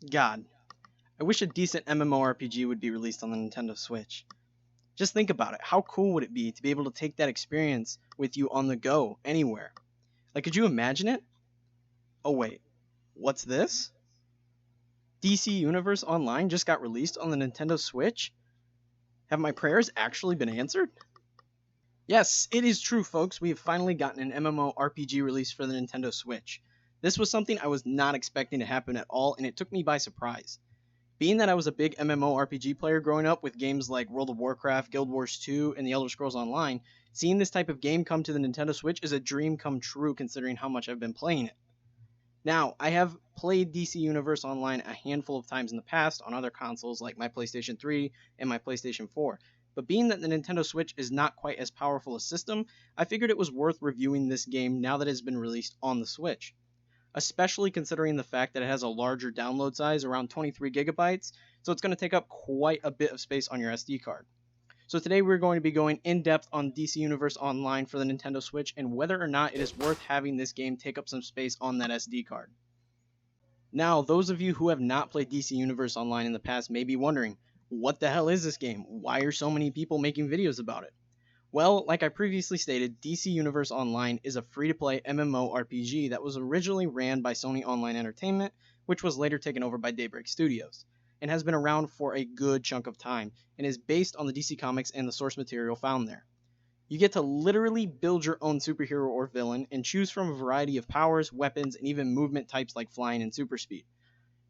God, I wish a decent MMORPG would be released on the Nintendo Switch. Just think about it. How cool would it be to be able to take that experience with you on the go, anywhere? Like, could you imagine it? Oh, wait. What's this? DC Universe Online just got released on the Nintendo Switch? Have my prayers actually been answered? Yes, it is true, folks. We have finally gotten an MMORPG release for the Nintendo Switch. This was something I was not expecting to happen at all, and it took me by surprise. Being that I was a big MMORPG player growing up with games like World of Warcraft, Guild Wars 2, and The Elder Scrolls Online, seeing this type of game come to the Nintendo Switch is a dream come true considering how much I've been playing it. Now, I have played DC Universe Online a handful of times in the past on other consoles like my PlayStation 3 and my PlayStation 4, but being that the Nintendo Switch is not quite as powerful a system, I figured it was worth reviewing this game now that it has been released on the Switch, especially considering the fact that it has a larger download size, around 23 gigabytes, so it's going to take up quite a bit of space on your SD card. So today we're going to be going in depth on DC Universe Online for the Nintendo Switch and whether or not it is worth having this game take up some space on that SD card. Now, those of you who have not played DC Universe Online in the past may be wondering, what the hell is this game? Why are so many people making videos about it? Well, like I previously stated, DC Universe Online is a free-to-play MMORPG that was originally ran by Sony Online Entertainment, which was later taken over by Daybreak Studios, and has been around for a good chunk of time, and is based on the DC Comics and the source material found there. You get to literally build your own superhero or villain, and choose from a variety of powers, weapons, and even movement types like flying and super speed.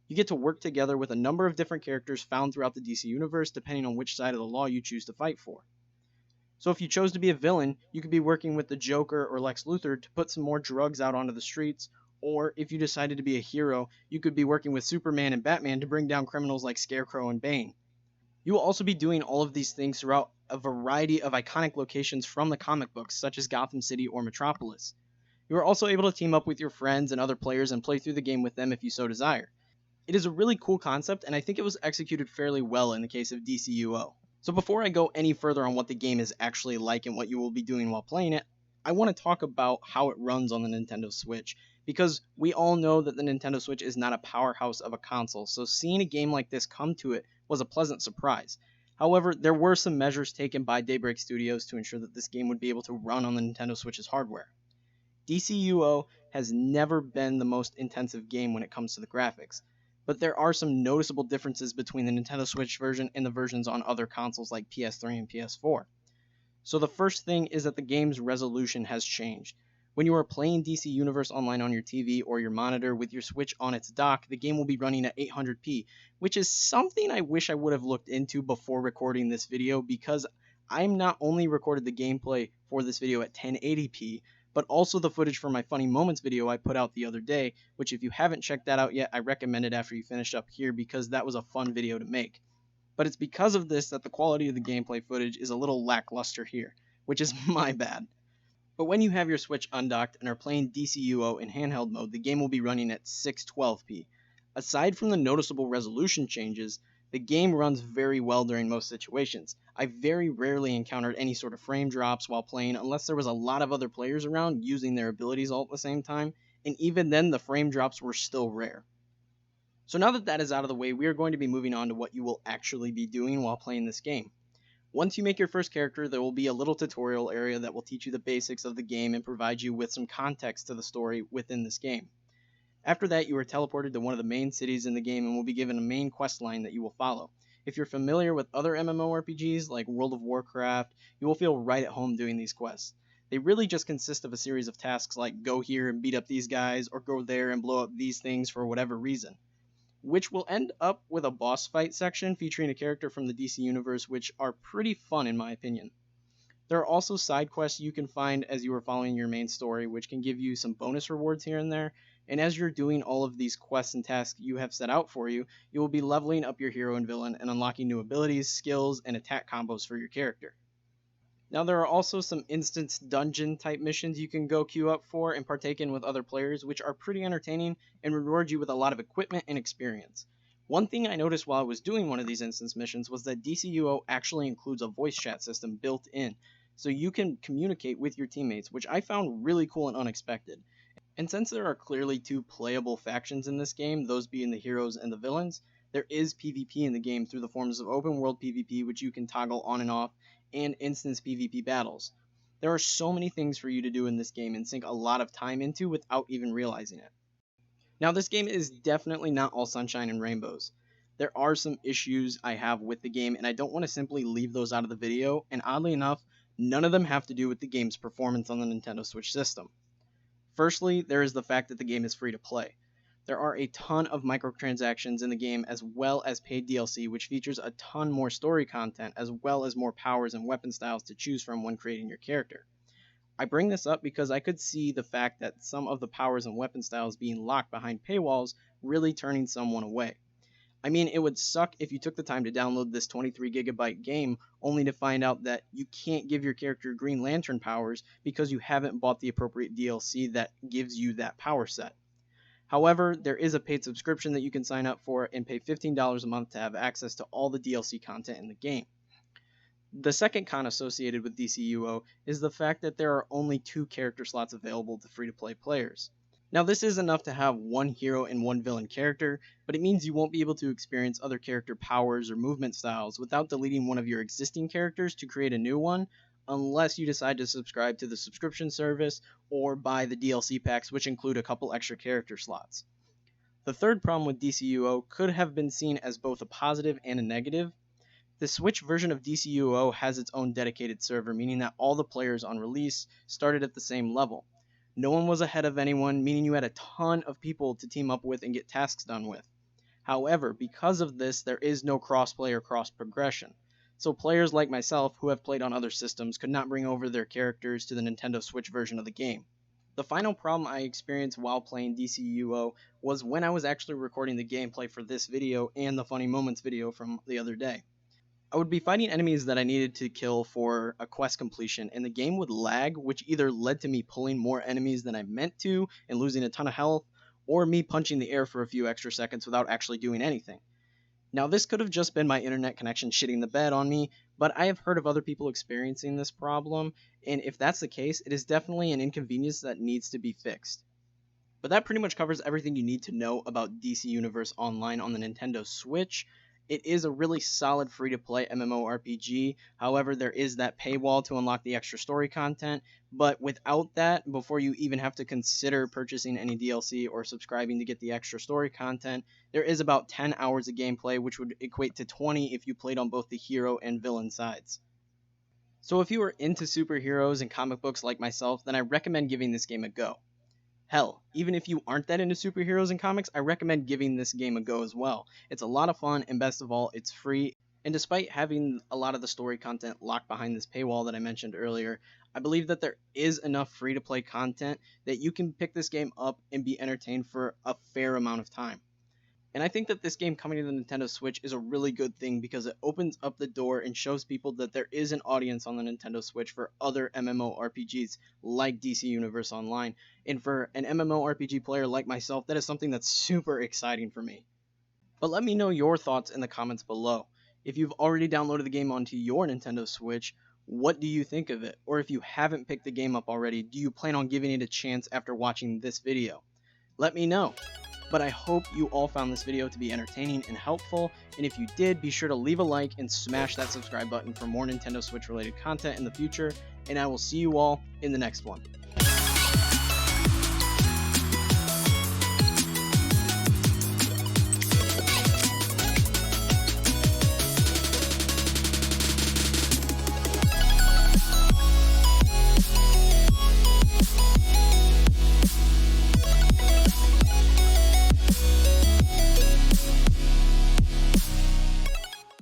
You get to work together with a number of different characters found throughout the DC Universe depending on which side of the law you choose to fight for. So if you chose to be a villain, you could be working with the Joker or Lex Luthor to put some more drugs out onto the streets, or if you decided to be a hero, you could be working with Superman and Batman to bring down criminals like Scarecrow and Bane. You will also be doing all of these things throughout a variety of iconic locations from the comic books, such as Gotham City or Metropolis. You are also able to team up with your friends and other players and play through the game with them if you so desire. It is a really cool concept, and I think it was executed fairly well in the case of DCUO. So before I go any further on what the game is actually like and what you will be doing while playing it, I want to talk about how it runs on the Nintendo Switch, because we all know that the Nintendo Switch is not a powerhouse of a console, so seeing a game like this come to it was a pleasant surprise. However, there were some measures taken by Daybreak Studios to ensure that this game would be able to run on the Nintendo Switch's hardware. DCUO has never been the most intensive game when it comes to the graphics, but there are some noticeable differences between the Nintendo Switch version and the versions on other consoles like PS3 and PS4. So the first thing is that the game's resolution has changed. When you are playing DC Universe Online on your TV or your monitor with your Switch on its dock, the game will be running at 800p, which is something I wish I would have looked into before recording this video, because I'm not only recorded the gameplay for this video at 1080p, but also the footage for my funny moments video I put out the other day, which if you haven't checked that out yet, I recommend it after you finish up here because that was a fun video to make. But it's because of this that the quality of the gameplay footage is a little lackluster here, which is my bad. But when you have your Switch undocked and are playing DCUO in handheld mode, the game will be running at 612p. Aside from the noticeable resolution changes, the game runs very well during most situations. I very rarely encountered any sort of frame drops while playing unless there was a lot of other players around using their abilities all at the same time, and even then the frame drops were still rare. So now that that is out of the way, we are going to be moving on to what you will actually be doing while playing this game. Once you make your first character, there will be a little tutorial area that will teach you the basics of the game and provide you with some context to the story within this game. After that, you are teleported to one of the main cities in the game and will be given a main quest line that you will follow. If you're familiar with other MMORPGs like World of Warcraft, you will feel right at home doing these quests. They really just consist of a series of tasks like go here and beat up these guys, or go there and blow up these things for whatever reason, which will end up with a boss fight section featuring a character from the DC universe, which are pretty fun in my opinion. There are also side quests you can find as you are following your main story, which can give you some bonus rewards here and there, and as you're doing all of these quests and tasks you have set out for you, you will be leveling up your hero and villain and unlocking new abilities, skills, and attack combos for your character. Now there are also some instance dungeon type missions you can go queue up for and partake in with other players, which are pretty entertaining and reward you with a lot of equipment and experience. One thing I noticed while I was doing one of these instance missions was that DCUO actually includes a voice chat system built in, so you can communicate with your teammates, which I found really cool and unexpected. And since there are clearly two playable factions in this game, those being the heroes and the villains, there is PvP in the game through the forms of open world PvP, which you can toggle on and off, and instance PvP battles. There are so many things for you to do in this game and sink a lot of time into without even realizing it. Now, this game is definitely not all sunshine and rainbows. There are some issues I have with the game, and I don't want to simply leave those out of the video, and oddly enough, none of them have to do with the game's performance on the Nintendo Switch system. Firstly, there is the fact that the game is free to play. There are a ton of microtransactions in the game as well as paid DLC, which features a ton more story content as well as more powers and weapon styles to choose from when creating your character. I bring this up because I could see the fact that some of the powers and weapon styles being locked behind paywalls really turning someone away. I mean, it would suck if you took the time to download this 23GB game only to find out that you can't give your character Green Lantern powers because you haven't bought the appropriate DLC that gives you that power set. However, there is a paid subscription that you can sign up for and pay $15 a month to have access to all the DLC content in the game. The second con associated with DCUO is the fact that there are only 2 character slots available to free-to-play players. Now, this is enough to have one hero and one villain character, but it means you won't be able to experience other character powers or movement styles without deleting one of your existing characters to create a new one, unless you decide to subscribe to the subscription service or buy the DLC packs, which include a couple extra character slots. The third problem with DCUO could have been seen as both a positive and a negative. The Switch version of DCUO has its own dedicated server, meaning that all the players on release started at the same level. No one was ahead of anyone, meaning you had a ton of people to team up with and get tasks done with. However, because of this, there is no crossplay or cross-progression. So players like myself, who have played on other systems, could not bring over their characters to the Nintendo Switch version of the game. The final problem I experienced while playing DCUO was when I was actually recording the gameplay for this video and the Funny Moments video from the other day. I would be fighting enemies that I needed to kill for a quest completion, and the game would lag, which either led to me pulling more enemies than I meant to and losing a ton of health, or me punching the air for a few extra seconds without actually doing anything. Now, this could have just been my internet connection shitting the bed on me, but I have heard of other people experiencing this problem, and if that's the case, it is definitely an inconvenience that needs to be fixed. But that pretty much covers everything you need to know about DC Universe Online on the Nintendo Switch. It is a really solid free-to-play MMORPG, however there is that paywall to unlock the extra story content, but without that, before you even have to consider purchasing any DLC or subscribing to get the extra story content, there is about 10 hours of gameplay, which would equate to 20 if you played on both the hero and villain sides. So if you are into superheroes and comic books like myself, then I recommend giving this game a go. Hell, even if you aren't that into superheroes and comics, I recommend giving this game a go as well. It's a lot of fun, and best of all, it's free. And despite having a lot of the story content locked behind this paywall that I mentioned earlier, I believe that there is enough free-to-play content that you can pick this game up and be entertained for a fair amount of time. And I think that this game coming to the Nintendo Switch is a really good thing because it opens up the door and shows people that there is an audience on the Nintendo Switch for other MMORPGs like DC Universe Online. And for an MMORPG player like myself, that is something that's super exciting for me. But let me know your thoughts in the comments below. If you've already downloaded the game onto your Nintendo Switch, what do you think of it? Or if you haven't picked the game up already, do you plan on giving it a chance after watching this video? Let me know. But I hope you all found this video to be entertaining and helpful, and if you did, be sure to leave a like and smash that subscribe button for more Nintendo Switch related content in the future, and I will see you all in the next one.